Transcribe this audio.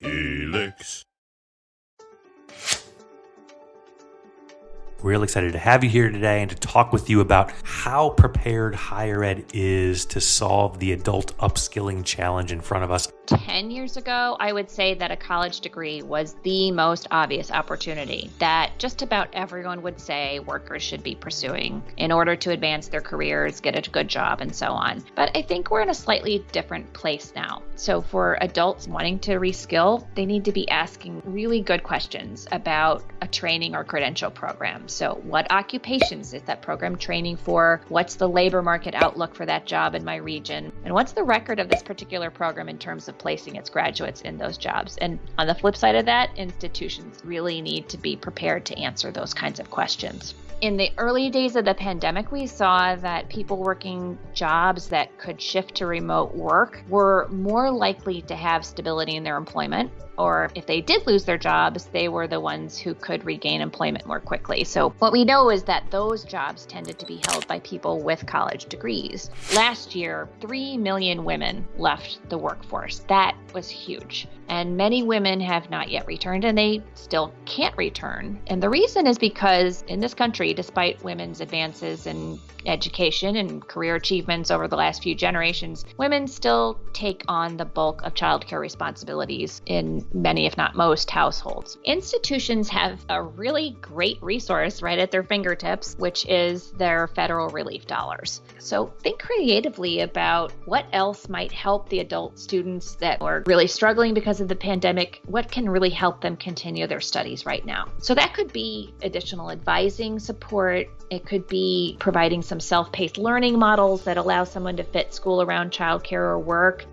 Helix. We're real excited to have you here today and to talk with you about how prepared higher ed is to solve the adult upskilling challenge in front of us. 10 years ago, I would say that a college degree was the most obvious opportunity that just about everyone would say workers should be pursuing in order to advance their careers, get a good job, and so on. But I think we're in a slightly different place now. So for adults wanting to reskill, they need to be asking really good questions about a training or credential program. So what occupations is that program training for? What's the labor market outlook for that job in my region? And what's the record of this particular program in terms of placing its graduates in those jobs? And on the flip side of that, institutions really need to be prepared to answer those kinds of questions. In the early days of the pandemic, we saw that people working jobs that could shift to remote work were more likely to have stability in their employment, or if they did lose their jobs, they were the ones who could regain employment more quickly. So what we know is that those jobs tended to be held by people with college degrees. Last year, 3 million women left the workforce. That was huge. And many women have not yet returned, and they still can't return. And the reason is because in this country, despite women's advances in education and career achievements over the last few generations, women still take on the bulk of childcare responsibilities in many, if not most, households. Institutions have a really great resource right at their fingertips, which is their federal relief dollars. So think creatively about what else might help the adult students that are really struggling because of the pandemic. What can really help them continue their studies right now? So that could be additional advising support. It could be providing some self-paced learning models that allow someone to fit school around childcare or work.